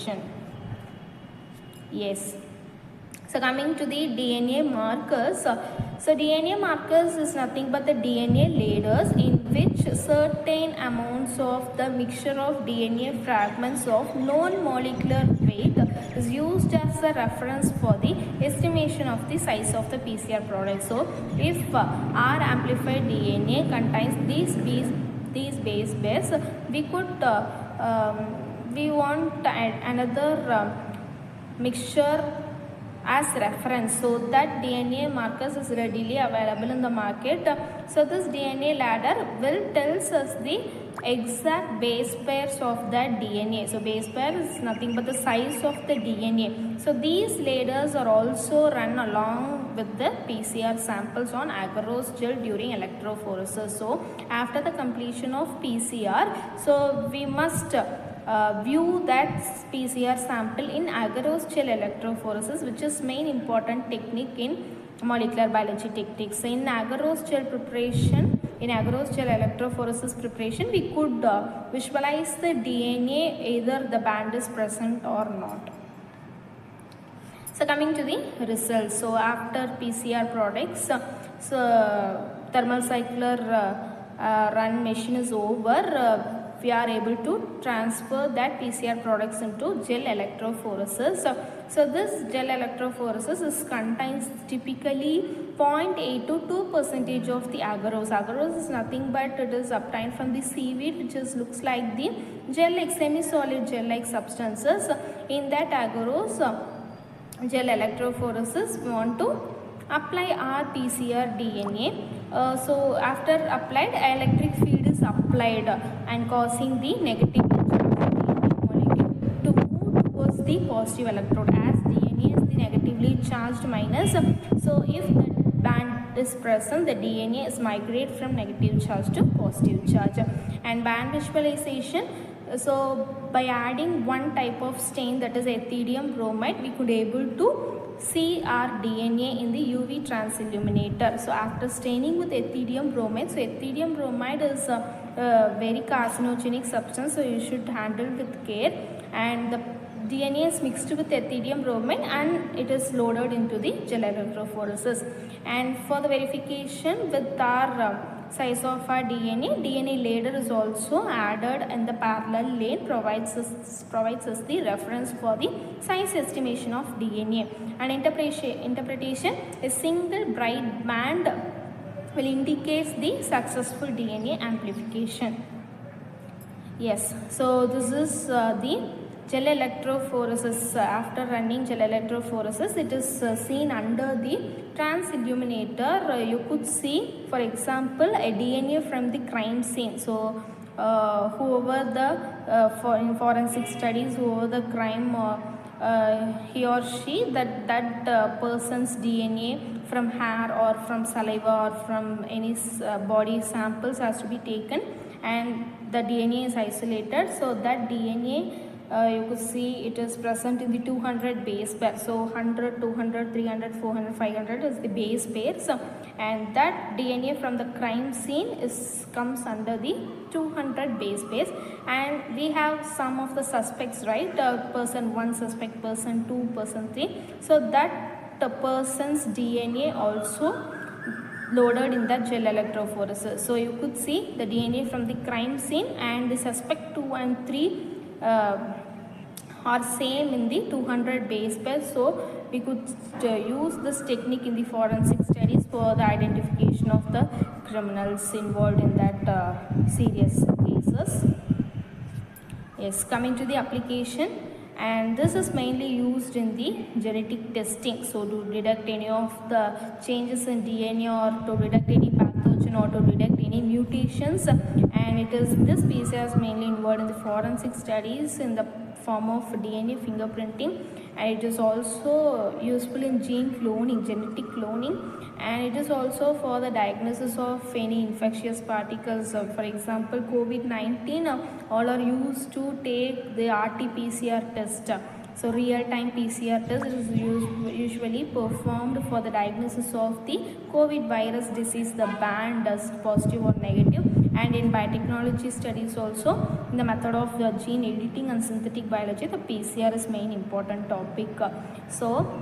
amplification. Yes. So coming to the DNA markers, so DNA markers is nothing but the DNA layers in which certain amounts of the mixture of DNA fragments of known molecular weight is used as a reference for the estimation of the size of the PCR product. So if our amplified DNA contains these base pairs, we could we want to add another mixture as reference, so that DNA markers is readily available in the market. So this DNA ladder will tells us the exact base pairs of that DNA. So base pair is nothing but the size of the DNA. So these ladders are also run along with the PCR samples on agarose gel during electrophoresis. So after the completion of PCR, so we must view that PCR sample in agarose gel electrophoresis, which is main important technique in molecular biology techniques. So in agarose gel preparation, in agarose gel electrophoresis preparation, we could visualize the DNA, either the band is present or not. So coming to the results, so after PCR products, so thermal cycler run machine is over, we are able to transfer that PCR products into gel electrophoresis. So this gel electrophoresis contains typically 0.8 to 2% of the agarose. Agarose is nothing but it is obtained from the seaweed, which looks like the gel-like, semi-solid gel-like substances. In that agarose gel electrophoresis, we want to apply our PCR DNA. So after applied, electric field is applied and causing the negative molecule to move towards the positive electrode, as DNA is the negatively charged minus. So if the band is present, the DNA is migrate from negative charge to positive charge. And band visualization, so by adding one type of stain, that is ethidium bromide, we could able to see our DNA in the UV transilluminator. So after staining with ethidium bromide, so ethidium bromide is a very carcinogenic substance, so you should handle with care. And the DNA is mixed with ethidium bromide and it is loaded into the gel electrophoresis. And for the verification with our size of our DNA ladder is also added in the parallel lane, provides us the reference for the size estimation of DNA. And interpretation, a single bright band will indicate the successful DNA amplification. Yes, so this is the gel electrophoresis. After running gel electrophoresis, it is seen under the transilluminator. You could see, for example, a DNA from the crime scene. So whoever the in forensic studies, whoever the crime, he or she, that person's DNA from hair or from saliva or from any body samples has to be taken, and the DNA is isolated. So that DNA, you could see it is present in the 200 base pair. So 100, 200, 300, 400, 500 is the base pairs, and that DNA from the crime scene comes under the 200 base pairs. And we have some of the suspects, right? Person 1 suspect, person 2, person 3. So that the person's DNA also loaded in that gel electrophoresis. So you could see the DNA from the crime scene and the suspect 2 and 3 are same in the 200 base pair. So we could use this technique in the forensic studies for the identification of the criminals involved in that serious cases. Yes, coming to the application, and this is mainly used in the genetic testing. So to detect any of the changes in DNA, or to detect any pathogen, or to detect any mutations. And it is this PCR is mainly involved in the forensic studies in the form of DNA fingerprinting, and it is also useful in gene cloning, genetic cloning, and it is also for the diagnosis of any infectious particles. For example, COVID-19, all are used to take the RT-PCR test. So real-time PCR test is usually performed for the diagnosis of the COVID virus disease, the band is positive or negative, And in biotechnology studies also, in the method of the gene editing and synthetic biology, the PCR is main important topic. So,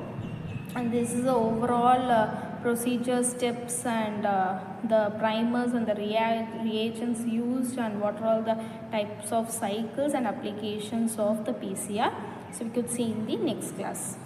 and this is the overall procedure steps and the primers and the reagents used, and what are all the types of cycles and applications of the PCR. So we could see in the next class.